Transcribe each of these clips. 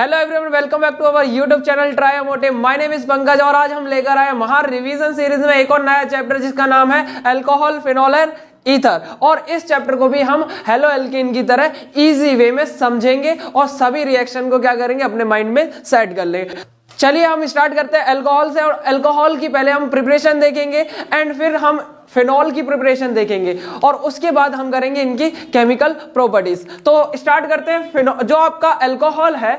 Hello everyone, welcome back to our YouTube channel try motive. My name is Pankaj और आज हम लेकर आए महार रिवीजन सीरीज में एक और नया चैप्टर जिसका नाम है अल्कोहल, फिनोल एंड ईथर। और इस चैप्टर को भी हम हेलो एल्कीन की तरह इजी वे में समझेंगे और सभी रिएक्शन को क्या करेंगे, अपने माइंड में सेट कर लेंगे। चलिए हम स्टार्ट करते हैं अल्कोहल से। और अल्कोहल की पहले हम प्रिपरेशन देखेंगे एंड फिर हम फिनोल की प्रिपरेशन देखेंगे और उसके बाद हम करेंगे इनकी केमिकल प्रॉपर्टीज। तो स्टार्ट करते हैं। जो आपका अल्कोहल है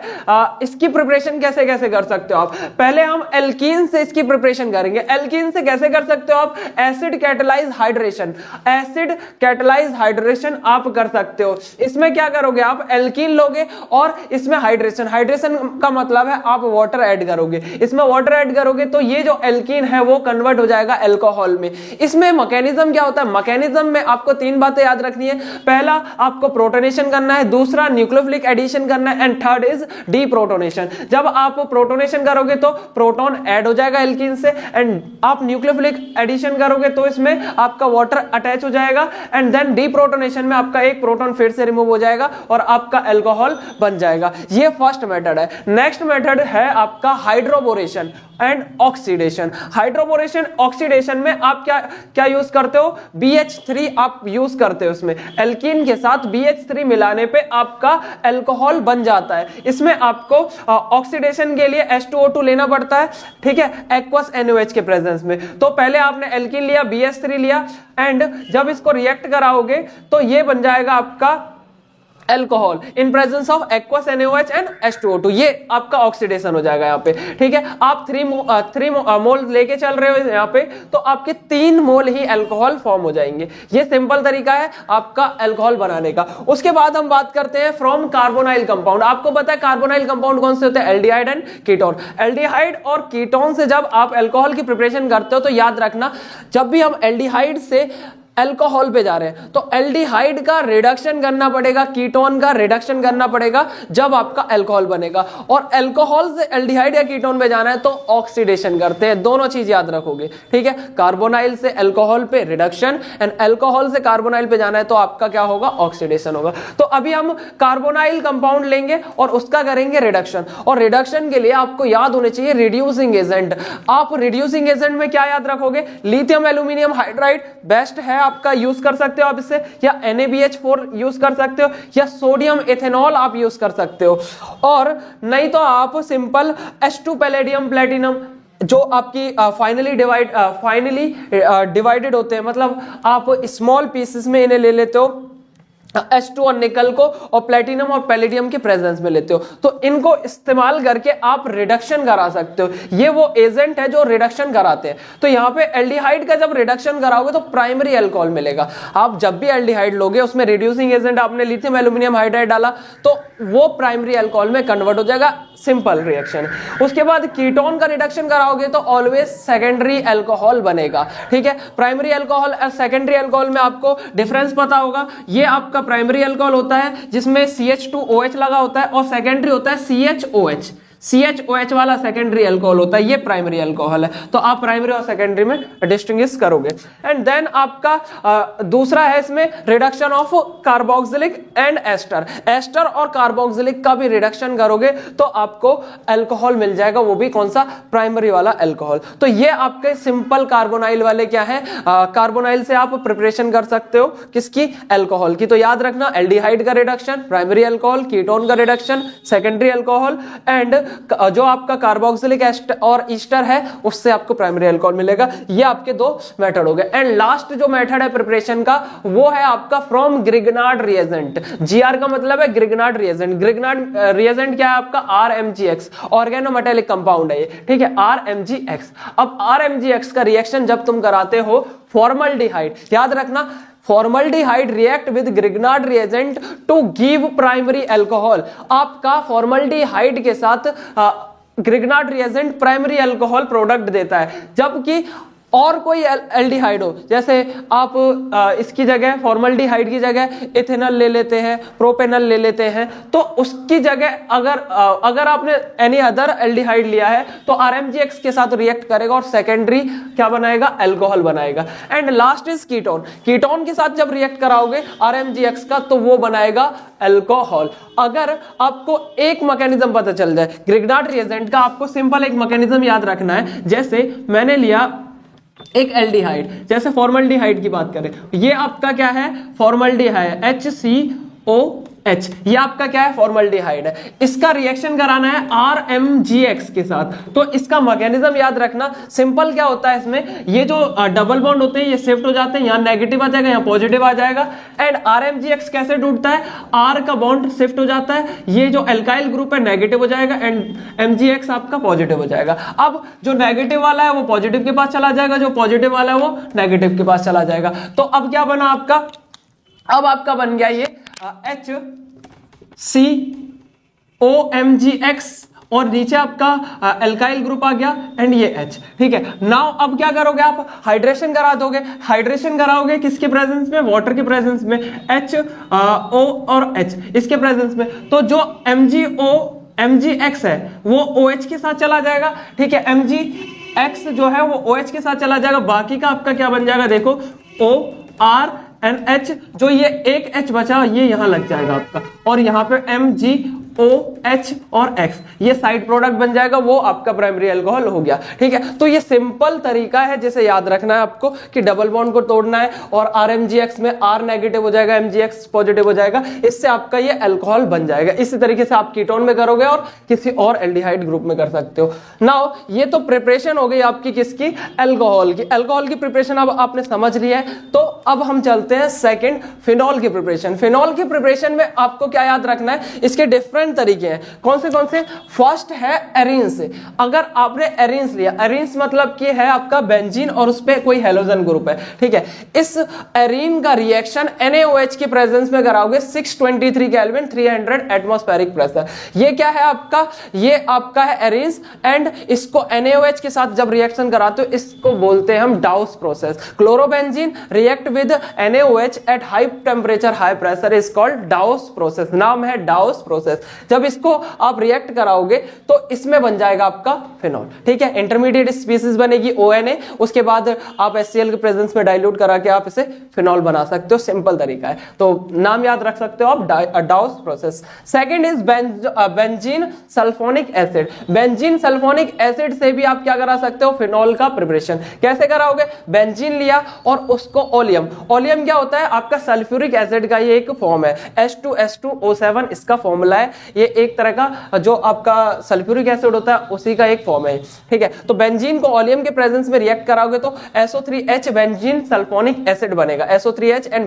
इसकी प्रिपरेशन कैसे कैसे कर सकते हो आप। पहले हम एल्कीन से इसकी प्रिपरेशन करेंगे। एल्कीन से कैसे कर सकते हो आप, acid catalyse hydration. Acid catalyse hydration आप कर सकते हो। इसमें क्या करोगे, आप एल्कीन लोगे और इसमें हाइड्रेशन। हाइड्रेशन का मतलब है आप वाटर ऐड करोगे। इसमें वाटर ऐड करोगे तो ये जो एल्कीन है वो कन्वर्ट हो जाएगा अल्कोहल में। इसमें मैकेनिज्म क्या होता है, मैकेनिज्म में आपको तीन बातें याद रखनी है। पहला आपको प्रोटोनेशन करना है, दूसरा न्यूक्लियोफिलिक एडिशन करना है एंड थर्ड इज डीप्रोटोनेशन। जब आप प्रोटोनेशन करोगे तो प्रोटॉन ऐड हो जाएगा एल्कीन से एंड आप न्यूक्लियोफिलिक एडिशन करोगे तो इसमें आपका वाटर अटैच हो जाएगा एंड देन डीप्रोटोनेशन में आपका एक प्रोटॉन फिर से रिमूव हो जाएगा और आपका अल्कोहल बन जाएगा। ये फर्स्ट मेथड है। नेक्स्ट मेथड है आपका hydroboration and oxidation. Hydroboration oxidation में आप क्या यूज करते हो, BH3 आप यूज करते हो। उसमें एल्कीन के साथ BH3 मिलाने पे आपका अल्कोहल बन जाता है। इसमें आपको ऑक्सीडेशन के लिए H2O2 लेना पड़ता है, ठीक है, एक्वस NaOH के प्रेजेंस में। तो पहले आपने एल्कीन लिया, BH3 लिया एंड जब इसको रिएक्ट कराओगे तो ये बन जाएगा आपका alcohol in presence of aqueous NaOH and H2O2। ये आपका ऑक्सीडेशन हो जाएगा यहाँ पे, ठीक है। आप 3 मोल लेके चल रहे हो यहाँ पे तो आपके 3 मोल ही अल्कोहल फॉर्म हो जाएंगे। ये सिंपल तरीका है आपका अल्कोहल बनाने का। उसके बाद हम बात करते हैं फ्रॉम कार्बोनाइल कंपाउंड। आपको पता है कार्बोनाइल कंपाउंड कौन से होते हैं, एल्डिहाइड एंड कीटोन। एल्डिहाइड और कीटोन से जब आप अल्कोहल की प्रिपरेशन करते हो तो याद रखना, जब भी हम एल्डिहाइड से अल्कोहल पे जा रहे हैं तो एल्डिहाइड का रिडक्शन करना पड़ेगा, कीटोन का रिडक्शन करना पड़ेगा जब आपका अल्कोहल बनेगा। और अल्कोहल से एल्डिहाइड या कीटोन पे जाना है तो ऑक्सीडेशन करते हैं। दोनों चीज याद रखोगे, ठीक है। कार्बोनाइल से अल्कोहल पे रिडक्शन एंड अल्कोहल से कार्बोनाइल पे जाना है तो आपका क्या होगा, ऑक्सीडेशन होगा। तो अभी हम कार्बोनाइल कंपाउंड लेंगे और उसका करेंगे रिडक्शन। और रिडक्शन के लिए आपको याद होने चाहिए रिड्यूसिंग एजेंट। आप रिड्यूसिंग एजेंट में क्या याद रखोगे, लिथियम एल्यूमिनियम हाइड्राइड बेस्ट है, आपका यूज कर सकते हो आप इससे, या NaBH4 यूज कर सकते हो, या सोडियम इथेनॉल आप यूज कर सकते हो। और नहीं तो आप सिंपल H2 पैलेडियम प्लेटिनम जो आपकी फाइनली डिवाइडेड होते हैं, मतलब आप स्मॉल पीसेस में इन्हें ले लेते हो, H2 और निकल को, और प्लेटिनम और पैलेडियम के प्रेजेंस में लेते हो। तो इनको इस्तेमाल करके आप रिडक्शन करा सकते हो। ये वो एजेंट है जो रिडक्शन कराते हैं। तो यहाँ पे एल्डिहाइड का जब रिडक्शन कराओगे तो प्राइमरी अल्कोहल मिलेगा। आप जब भी एल्डिहाइड लोगे उसमें रिड्यूसिंग एजेंट आपने लिथियम एल्यूमिनियम हाइड्राइड डाला तो वो प्राइमरी अल्कोहल में कन्वर्ट हो जाएगा। Simple reaction. उसके बाद कीटोन का रिडक्शन कराओगे तो ऑलवेज सेकेंडरी अल्कोहल बनेगा, ठीक है। प्राइमरी अल्कोहल और सेकेंडरी अल्कोहल में आपको डिफरेंस पता होगा। ये आपका प्राइमरी अल्कोहल होता है जिसमें CH2OH लगा होता है और सेकेंडरी होता है CHOH वाला सेकेंडरी अल्कोहल होता है। ये प्राइमरी अल्कोहल है। तो आप प्राइमरी और सेकेंडरी में डिस्टिंग्विश करोगे। एंड देन आपका दूसरा है इसमें reduction of carboxylic and ester. Ester और कार्बोक्सिलिक का भी रिडक्शन करोगे तो आपको अल्कोहल मिल जाएगा, वो भी कौन सा, प्राइमरी वाला अल्कोहल। तो ये आपके सिंपल कार्बोनाइल वाले क्या है, कार्बोनाइल से आप प्रिपरेशन कर सकते हो किसकी, अल्कोहल की। तो याद रखना, एल्डिहाइड का रिडक्शन प्राइमरी अल्कोहल, कीटोन का रिडक्शन सेकेंडरी अल्कोहल एंड जो आपका कार्बोक्सिलिक और ईस्टर है उससे आपको प्राइमरी अल्कोहल मिलेगा। ये आपके 2 मेथड हो गए। एंड लास्ट जो मेथड है प्रिपरेशन का वो है आपका फ्रॉम ग्रिग्नार्ड रिएजेंट। GR का मतलब है ग्रिग्नार्ड रिएजेंट। ग्रिग्नार्ड रिएजेंट क्या है आपका, RMgX, ऑर्गेनोमेटेलिक कंपाउंड है ये, ठीक है, RMgX। अब RMgX का रिएक्शन जब तुम कराते हो फॉर्मल्डिहाइड, याद रखना, formaldehyde react with Grignard reagent to give primary alcohol. आपका फॉर्मल्डिहाइड के साथ Grignard reagent primary alcohol product देता है, जबकि और कोई एल्डिहाइड हो, जैसे आप इसकी जगह फॉर्मल्डिहाइड की जगह इथेनॉल ले लेते हैं, प्रोपेनॉल ले लेते हैं, तो उसकी जगह अगर आपने एनी अदर एल्डिहाइड लिया है तो RMGX के साथ रिएक्ट करेगा और सेकेंडरी क्या बनाएगा, अल्कोहल बनाएगा। And last is ketone. Ketone के साथ जब रिएक्ट कराओगे RMGX का तो वो बनाएगा अल्कोहल। अगर आपको एक मैकेनिज्म पता चल जाए ग्रिग्नार्ड रिएजेंट का, आपको सिंपल एक मैकेनिज्म याद रखना है। जैसे मैंने लिया एक एल्डिहाइड, जैसे फॉर्मल्डिहाइड की बात करें, ये आपका क्या है, फॉर्मल्डिहाइड HCOH, ये आपका क्या है, फॉर्मल्डिहाइड है। इसका रिएक्शन कराना है RMGX के साथ, तो इसका मैकेनिज्म याद रखना। सिंपल क्या होता है इसमें, ये जो डबल बॉन्ड होते हैं ये शिफ्ट हो जाते हैं, यहाँ नेगेटिव आ जाएगा, यहाँ पॉजिटिव आ जाएगा। एंड RMGX कैसे टूटता है, R का बॉन्ड शिफ्ट हो जाता है, ये जो एल्काइल ग्रुप है नेगेटिव हो जाएगा एंड MGX आपका पॉजिटिव हो जाएगा। अब जो नेगेटिव वाला है वो पॉजिटिव के पास चला जाएगा, जो पॉजिटिव वाला है वो नेगेटिव के पास चला जाएगा। तो अब क्या बना आपका, अब आपका बन गया ये HCOMGX और नीचे आपका एल्काइल ग्रुप आ गया एंड ये H, ठीक है। नाउ अब क्या करोगे आप, हाइड्रेशन करा दोगे। हाइड्रेशन कराओगे किसके प्रेजेंस में, वाटर के प्रेजेंस में, HO और H इसके प्रेजेंस में। तो जो MgX है वो OH के साथ चला जाएगा, ठीक है। MgX जो है वो OH के साथ चला जाएगा। बाकी का आपका क्या बन जाएगा, देखो OR एंड H, जो ये एक H बचा ये यहां लग जाएगा आपका, और यहां पे MgOH और X ये साइड प्रोडक्ट बन जाएगा, वो आपका प्राइमरी अल्कोहल हो गया, ठीक है। तो ये सिंपल तरीका है जिसे याद रखना है आपको कि डबल बॉन्ड को तोड़ना है और RMGX में R नेगेटिव हो जाएगा, MGX पॉजिटिव हो जाएगा, इससे आपका ये अल्कोहल बन जाएगा। इसी तरीके से आप कीटोन में करोगे और किसी और एल्डिहाइड ग्रुप में कर सकते हो। नाउ ये तो प्रिपरेशन हो गई आपकी किसकी, अल्कोहल की। अल्कोहल की प्रिपरेशन अब आपने समझ लिया है, तो अब हम चलते हैं सेकंड, फिनॉल की प्रिपरेशन। फिनॉल की प्रिपरेशन में आपको क्या याद रखना है, इसके डिफरेंट तरीके हैं। कौन से फर्स्ट है एरिन्स। अगर आपने एरिन्स लिया, एरिन्स मतलब कि है आपका बेंजीन और उस पे कोई हेलोजन ग्रुप है, ठीक है। इस एरीन का रिएक्शन NaOH के प्रेजेंस में कराओगे 623 केल्विन 300 एटमॉस्फेरिक प्रेशर। ये क्या है आपका, ये आपका है एरिन्स एंड इसको NaOH के साथ जब रिएक्शन कराते हो इसको बोलते हैं हम डाउस process. Chlorobenzene react with NaOH at high temperature high pressure is called डाउस process, नाम है डाउस प्रोसेस। जब इसको आप रिएक्ट कराओगे तो इसमें बन जाएगा आपका फिनॉल, ठीक है। इंटरमीडिएट स्पीसीज बनेगी ONA, उसके बाद आप HCl के प्रेजेंस में डाइल्यूट करा के आप इसे फिनॉल बना सकते हो, सिंपल तरीका है। तो नाम याद रख सकते हो आप, डाउस process. Second is benzene sulphonic acid. Benzene sulphonic acid से भी आप क्या करा सकते हो, फिनॉल का प्रिपरेशन। कैसे कराओगे, बेंजीन लिया और उसको ओलियम, ओलियम क्या होता है आपका सल्फ्यूरिक एसिड का ये एक फॉर्म है, H2SO7 इसका फॉर्मूला है। ये एक तरह का जो आपका सल्फ्यूरिक एसिड होता है उसी का एक फॉर्म है, ठीक है। तो बेंजीन को ओलियम के प्रेजेंस में रिएक्ट कराओगे तो SO3H बेंजीन सल्फोनिक एसिड बनेगा, SO3H and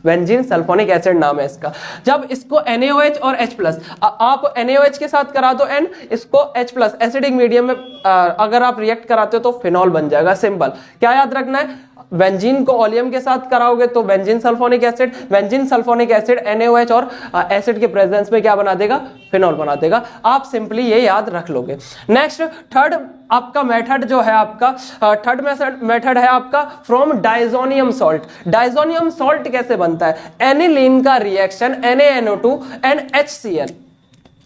benzene sulphonic acid नाम है इसका। जब इसको NaOH और H+ आप NaOH के साथ करा दो एंड इसको H+ एसिडिक मीडियम में अगर आप रिएक्ट कराते हो तो फिनॉल बन जाएगा, सिंपल। क्या याद रखना है, बेंजीन को ओलियम के साथ कराओगे तो बेंजीन सल्फोनिक एसिड NaOH और एसिड के प्रेजेंस में क्या बना देगा, फिनॉल बना देगा। आप सिंपली ये याद रख लोगे। नेक्स्ट थर्ड आपका मेथड जो है आपका, थर्ड मेथड है आपका from diazonium salt. Diazonium salt कैसे बनता है, एनिलीन का रिएक्शन NaNO2 एंड HCl,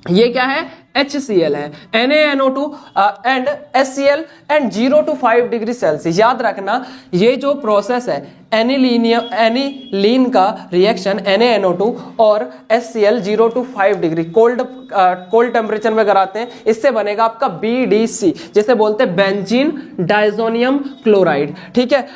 ये क्या है HCl है, NaNO2 and HCl and 0 to 5 degree Celsius. याद रखना ये जो प्रोसेस है एनिलीन का रिएक्शन NaNO2 और HCl 0 to 5 degree cold temperature में कराते हैं, इससे बनेगा आपका BDC, जिसे बोलते हैं बेंजीन डाइजोनियम क्लोराइड, ठीक है।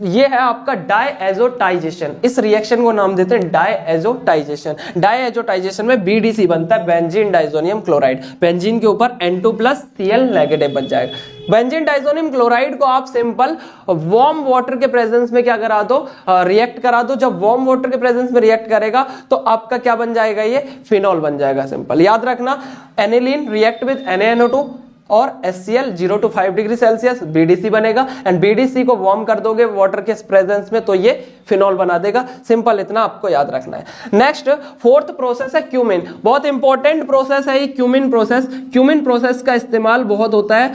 ये है आपका डायएजोटाइजेशन, इस रिएक्शन को नाम देते हैं डायएजोटाइजेशन। डायएजोटाइजेशन में BDC बनता है, बेंजीन डाइजोनियम क्लोराइड। बेंजीन के ऊपर N2+Cl नेगेटिव बन जाएगा। बेंजीन डाइजोनियम क्लोराइड को आप सिंपल वार्म वाटर के प्रेजेंस में क्या करा दो, रिएक्ट करा दो। जब वार्म वाटर के प्रेजेंस में रिएक्ट करेगा तो आपका क्या बन जाएगा, ये फिनॉल बन जाएगा, सिंपल। याद रखना एनिलीन रिएक्ट विद NaNO2 और HCl 0 to 5 degree Celsius BDC बनेगा, एंड BDC को वार्म कर दोगे वाटर के प्रेजेंस में तो ये फिनॉल बना देगा। सिंपल, इतना आपको याद रखना है। नेक्स्ट फोर्थ प्रोसेस है क्यूमिन। बहुत इंपॉर्टेंट प्रोसेस है ये क्यूमिन प्रोसेस। क्यूमिन प्रोसेस का इस्तेमाल बहुत होता है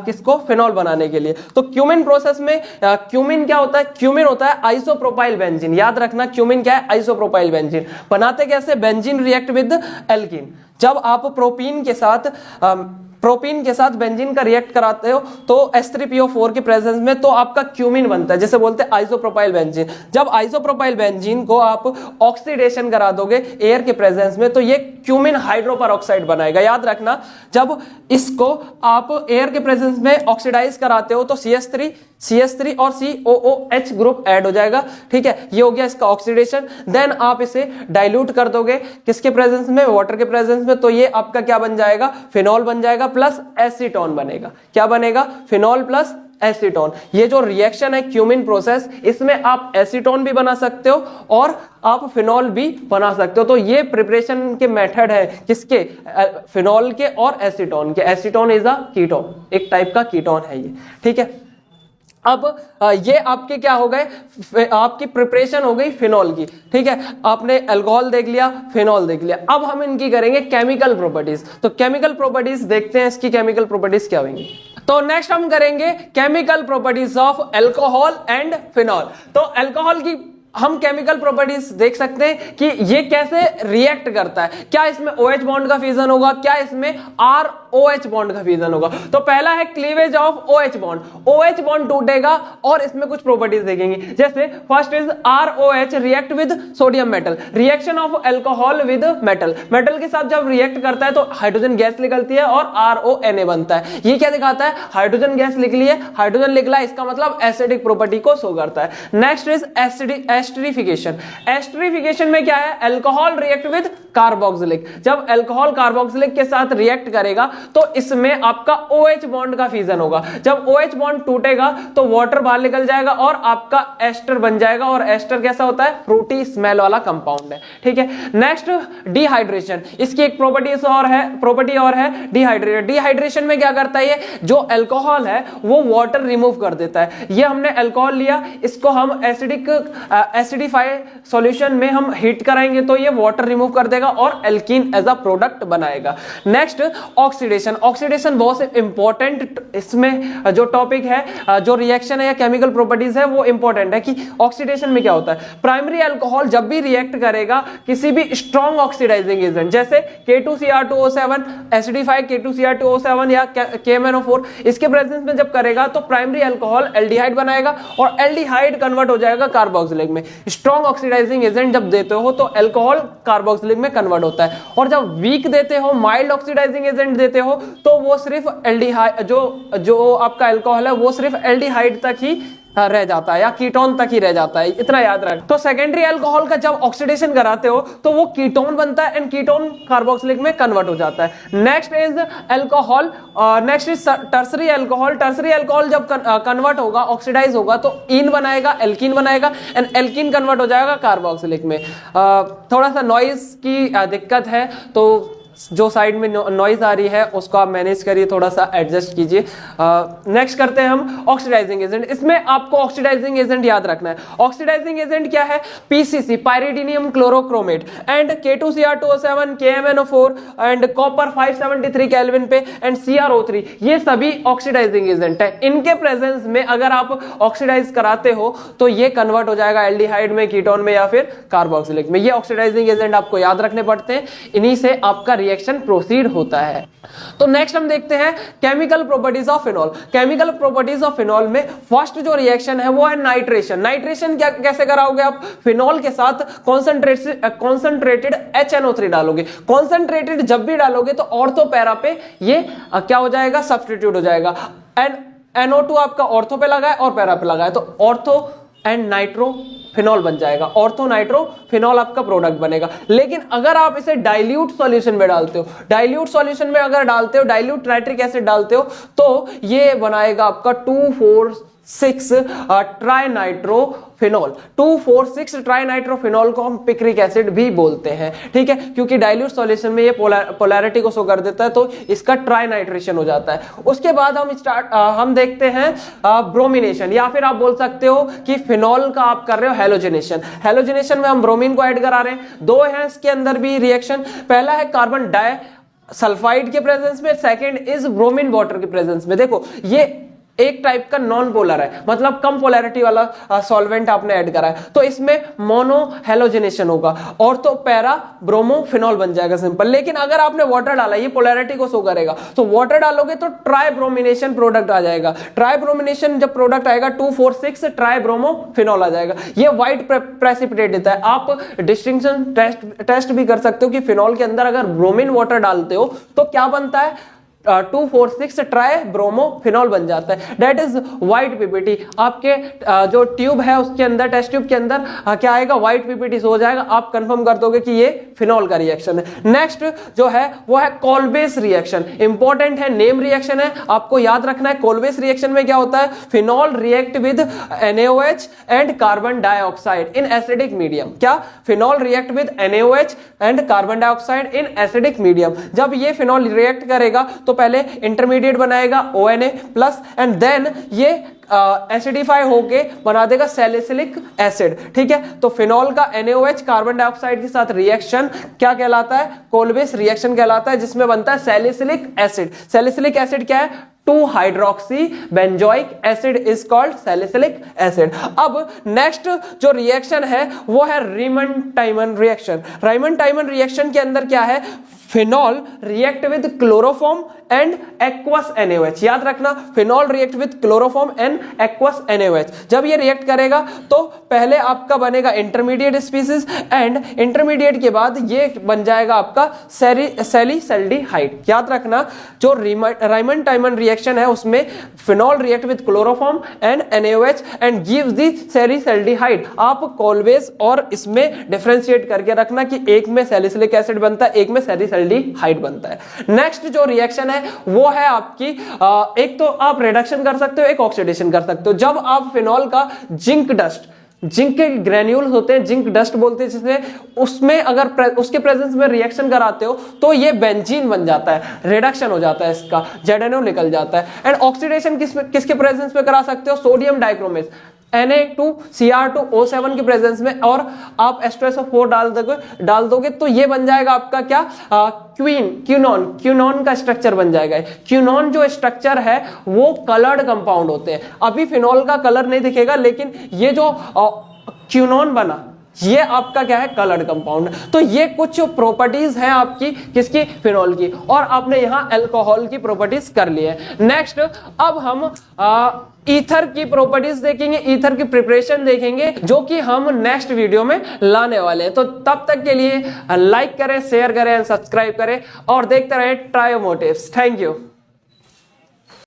किसको, फिनॉल बनाने के लिए। तो क्यूमिन प्रोसेस में क्यूमिन क्या होता है, क्यूमिन होता है आइसोप्रोपाइल बेंजीन। याद रखना क्यूमिन क्या है, आइसोप्रोपाइल बेंजीन। बनाते कैसे, बेंजीन रिएक्ट विद एल्कीन। जब आप प्रोपीन के साथ बेंजीन का रिएक्ट कराते हो तो H3PO4 के प्रेजेंस में तो आपका क्यूमिन बनता है, जैसे बोलते हैं आइसोप्रोपाइल बेंजीन। जब आइसोप्रोपाइल बेंजीन को आप ऑक्सीडेशन करा दोगे एयर के प्रेजेंस में तो ये क्यूमिन हाइड्रोपेरोक्साइड बनाएगा। याद रखना, जब इसको आप एयर के प्रेजेंस में ऑक्सीडाइज कराते हो तो CH3 और COOH ग्रुप ऐड हो जाएगा। ठीक है, ये हो गया इसका ऑक्सीडेशन। देन आप इसे डाइल्यूट कर दोगे किसके प्रेजेंस में, वाटर के प्रेजेंस में, तो ये आपका क्या बन जाएगा, फिनॉल बन जाएगा प्लस एसीटोन बनेगा। क्या बनेगा, फिनॉल प्लस एसीटोन। ये जो रिएक्शन है क्यूमिन प्रोसेस, इसमें आप एसीटोन भी बना सकते हो और आप फिनॉल भी बना सकते हो। तो ये प्रिपरेशन के मेथड है किसके, फिनॉल के और एसीटोन के। एसीटोन इज अ कीटोन, एक टाइप का कीटोन है ये। ठीक है, अब ये आपके क्या हो गए, आपकी प्रिपरेशन हो गई फिनॉल की। ठीक है, आपने अल्कोहल देख लिया, फिनॉल देख लिया। अब हम इनकी करेंगे केमिकल प्रॉपर्टीज। तो केमिकल प्रॉपर्टीज देखते हैं, इसकी केमिकल प्रॉपर्टीज क्या होंगी। तो नेक्स्ट हम करेंगे chemical properties of alcohol and phenol. तो अल्कोहल की हम केमिकल प्रॉपर्टीज देख सकते हैं कि ये कैसे रिएक्ट करता है। क्या इसमें OH बॉन्ड का फ्यूजन होगा, क्या इसमें ROH बॉन्ड का फ्यूजन होगा। तो पहला है cleavage of OH bond. OH bond टूटेगा और इसमें कुछ प्रॉपर्टीज देखेंगे, जैसे first is ROH react with sodium metal. Reaction of alcohol with metal. Metal के साथ जब रिएक्ट करता है तो हाइड्रोजन गैस निकलती है और RONA बनता है। ये क्या दिखाता है, हाइड्रोजन गैस लिख लिए, हाइड्रोजन निकला, इसका मतलब एसिडिक प्रॉपर्टी को शो करता है। Next is esterification. एस्टरिफिकेशन में क्या है, अल्कोहल रिएक्ट विद कार्बोक्सिलिक। जब अल्कोहल कार्बोक्सिलिक के साथ रिएक्ट करेगा तो इसमें आपका OH बॉन्ड का फ्यूजन होगा। जब OH बॉन्ड टूटेगा तो वाटर बाहर निकल जाएगा और आपका एस्टर बन जाएगा। और एस्टर कैसा होता है, फ्रूटी स्मेल वाला कंपाउंड है। ठीक है, नेक्स्ट डिहाइड्रेशन। इसकी एक प्रॉपर्टी और है डिहाइड्रेशन। डिहाइड्रेशन में क्या करता है, ये जो अल्कोहल है वो वाटर रिमूव कर देता है। ये हमने अल्कोहल लिया, इसको हम एसिडिफाइड सॉल्यूशन में हम हीट कराएंगे तो ये वाटर रिमूव कर देगा और एल्कीन एज अ प्रोडक्ट बनाएगा। Next oxidation. ऑक्सीडेशन बहुत इंपॉर्टेंट, इसमें जो टॉपिक है, जो रिएक्शन है या केमिकल प्रॉपर्टीज है वो इंपॉर्टेंट है कि ऑक्सीडेशन में क्या होता है। प्राइमरी अल्कोहल जब भी रिएक्ट करेगा किसी भी स्ट्रॉन्ग ऑक्सीडाइजिंग एजेंट, जैसे K2Cr2O7, एसिडिफाइड K2Cr2O7 या KMnO4, इसके प्रेजेंस में जब करेगा तो प्राइमरी अल्कोहल एल्डिहाइड बनाएगा और एल्डिहाइड कन्वर्ट हो जाएगा कार्बोक्सिलिक में। स्ट्रॉन्ग ऑक्सीडाइजिंग एजेंट जब देते हो तो अल्कोहल कार्बोक्सिलिक में कन्वर्ट होता है, और जब वीक देते हो, माइल्ड ऑक्सीडाइजिंग एजेंट देते हो तो वो सिर्फ एल्डिहाइड, जो आपका अल्कोहल है वो सिर्फ एल्डिहाइड तक ही रह जाता है या कीटोन तक ही रह जाता है, इतना याद रख। तो सेकेंडरी अल्कोहल का जब ऑक्सीडेशन कराते हो तो वो कीटोन बनता है एंड कीटोन कार्बोक्सिलिक में कन्वर्ट हो जाता है। Next is alcohol, next is tertiary alcohol. Tertiary alcohol जब कन्वर्ट होगा, ऑक्सीडाइज होगा तो इन बनाएगा, एल्कीन बनाएगा एंड एल्कीन कन्वर्ट हो जाएगा कार्बोक्सिलिक में। थोड़ा सा नॉइज की दिक्कत है तो जो साइड में नॉइज आ रही है उसको आप मैनेज करिए, थोड़ा सा एडजस्ट कीजिए। नेक्स्ट करते हैं हम ऑक्सीडाइजिंग एजेंट। इसमें आपको ऑक्सीडाइजिंग एजेंट याद रखना है। ऑक्सीडाइजिंग एजेंट क्या है, PCC pyridinium chlorochromate and K2Cr2O7, KMnO4 and copper 573 kelvin पे एंड CrO3, ये सभी ऑक्सीडाइजिंग एजेंट है। इनके प्रेजेंस में अगर आप ऑक्सीडाइज कराते हो तो ये कन्वर्ट हो जाएगा एल्डिहाइड में, कीटोन में या फिर कार्बोक्सिलिक में। ये ऑक्सीडाइजिंग एजेंट आपको याद रखने पड़ते हैं, इन्हीं से आपका रिएक्शन प्रोसीड होता है। तो नेक्स्ट हम देखते हैं chemical properties of phenol. Chemical properties of phenol में फर्स्ट जो रिएक्शन है वो है नाइट्रेशन। नाइट्रेशन क्या कैसे कराओगे आप, फिनॉल के साथ कॉन्सेंट्रेटेड HNO3 डालोगे। कॉन्सेंट्रेटेड जब भी डालोगे तो ऑर्थो पैरा पे ये क्या हो जाएगा, सब्स्टिट्यूट हो जाएगा। एंड NO2 आपका ऑर्थो पे लगा है और पैरा पे लगा है तो ऑर्थो एंड नाइट्रो फिनॉल बन जाएगा। ऑर्थो नाइट्रो फिनॉल आपका प्रोडक्ट बनेगा। लेकिन अगर आप इसे डाइल्यूट सॉल्यूशन में डालते हो, डाइल्यूट सॉल्यूशन में अगर डालते हो, डाइल्यूट नाइट्रिक एसिड डालते हो तो ये बनाएगा आपका 2,4,6 ट्राई नाइट्रो फिनॉल। 2,4,6 ट्राइनाइट्रोफिनॉल को हम पिक्रिक एसिड भी बोलते हैं, ठीक है, क्योंकि डाइल्यूट सॉल्यूशन में ये पोलैरिटी को शो कर देता है, तो इसका ट्राइनाइट्रेशन हो जाता है। उसके बाद हम देखते हैं ब्रोमिनेशन, या फिर आप बोल सकते हो कि फिनॉल का आप कर रहे हो हेलोजिनेशन। हेलोजिनेशन में हम ब्रोमीन को ऐड करा रहे हैं। दो है इसके अंदर भी रिएक्शन, पहला है कार्बन डाई सल्फाइड के प्रेजेंस में, सेकंड इज ब्रोमीन वाटर के प्रेजेंस में। देखो ये एक टाइप का नॉन पोलर है, मतलब कम पोलैरिटी वाला सॉल्वेंट आपने ऐड करा है, तो इसमें मोनो हेलोजिनेशन होगा और तो पैरा ब्रोमो फिनॉल बन जाएगा सिंपल। लेकिन अगर आपने वाटर डाला, ये पोलैरिटी को शो करेगा, तो वाटर डालोगे तो ट्राई ब्रोमिनेशन प्रोडक्ट आ जाएगा। ट्राई ब्रोमिनेशन जब प्रोडक्ट आएगा 2,4,6 ट्राई ब्रोमो फिनॉल आ जाएगा। ये व्हाइट प्रेसिपिटेट देता है। आप डिस्टिंक्शन टेस्ट भी कर सकते हो कि फिनॉल के अंदर अगर ब्रोमीन वाटर डालते हो तो क्या बनता है, 2,4,6 ट्राई ब्रोमो फिनॉल बन जाता है, दैट इज व्हाइट पीपीटी। आपके जो ट्यूब है उसके अंदर, टेस्ट ट्यूब के अंदर क्या आएगा, व्हाइट पीपीटी हो जाएगा। आप कंफर्म कर दोगे कि ये फिनॉल का रिएक्शन है। नेक्स्ट जो है वो है कोलबेस रिएक्शन, इंपॉर्टेंट है, नेम रिएक्शन है, आपको याद रखना है। कोलबेस रिएक्शन में क्या होता है, phenol react with NaOH and carbon dioxide in acidic medium. क्या, phenol react with NaOH and carbon dioxide in acidic medium. जब ये फिनॉल रिएक्ट करेगा तो पहले इंटरमीडिएट बनाएगा ONA प्लस, एंड देन ये एसिडिफाई होके बना देगा सैलिसिलिक एसिड, ठीक है। तो फिनॉल का NaOH कार्बन डाइऑक्साइड के साथ रिएक्शन क्या कहलाता है, कोलबेस रिएक्शन कहलाता है, जिसमें बनता है सैलिसिलिक एसिड। सैलिसिलिक एसिड क्या है, two hydroxy benzoic acid is called salicylic acid. अब नेक्स्ट जो रिएक्शन है वो है रीमन-टाइमन रिएक्शन। रीमन-टाइमन रिएक्शन के अंदर क्या है, phenol react with chloroform and aqueous NaOH। याद रखना, phenol react with chloroform and aqueous NaOH। जब ये रिएक्ट करेगा तो पहले आपका बनेगा इंटरमीडिएट स्पीसीज, एंड इंटरमीडिएट के बाद ये बन जाएगा आपका सैलिसल्डिहाइड। याद रखना, जो रीमन-टाइमन रिएक्शन है उसमें phenol react with chloroform and NaOH and gives the salicylaldehyde. आप कोलबेस और इसमें डिफरेंशिएट करके रखना कि एक में सैलिसिलिक एसिड बनता है, एक में सैलिसल्डिहाइड बनता है। नेक्स्ट जो रिएक्शन है वो है आपकी एक तो आप रिडक्शन कर सकते हो, एक ऑक्सीडेशन कर सकते हो। जब आप फिनॉल का जिंक डस्ट, जिंक के ग्रेन्यूल्स होते हैं, जिंक डस्ट बोलते हैं जिसे, उसमें अगर उसके प्रेजेंस में रिएक्शन कराते हो तो ये बेंजीन बन जाता है, रिडक्शन हो जाता है, इसका ZNO निकल जाता है। एंड ऑक्सीडेशन किसके प्रेजेंस में करा सकते हो, सोडियम डाइक्रोमेट Na2Cr2O7 के प्रेजेंस में, और आप H2SO4 डाल दोगे तो ये बन जाएगा आपका क्या, क्यूनॉन का स्ट्रक्चर बन जाएगा। क्यूनॉन जो स्ट्रक्चर है वो कलर्ड कंपाउंड होते हैं। अभी फिनॉल का कलर नहीं दिखेगा, लेकिन ये जो क्यूनॉन बना ये आपका क्या है, कलर्ड कंपाउंड। तो ये कुछ प्रॉपर्टीज हैं आपकी किसकी, फिनॉल की, और आपने यहां अल्कोहल की प्रॉपर्टीज कर ली है। नेक्स्ट अब हम ईथर की प्रॉपर्टीज देखेंगे, ईथर की प्रिपरेशन देखेंगे, जो कि हम नेक्स्ट वीडियो में लाने वाले हैं। तो तब तक के लिए लाइक करें, शेयर करें, सब्सक्राइब करें और देखते रहें ट्रायो मोटिव्स। Thank you.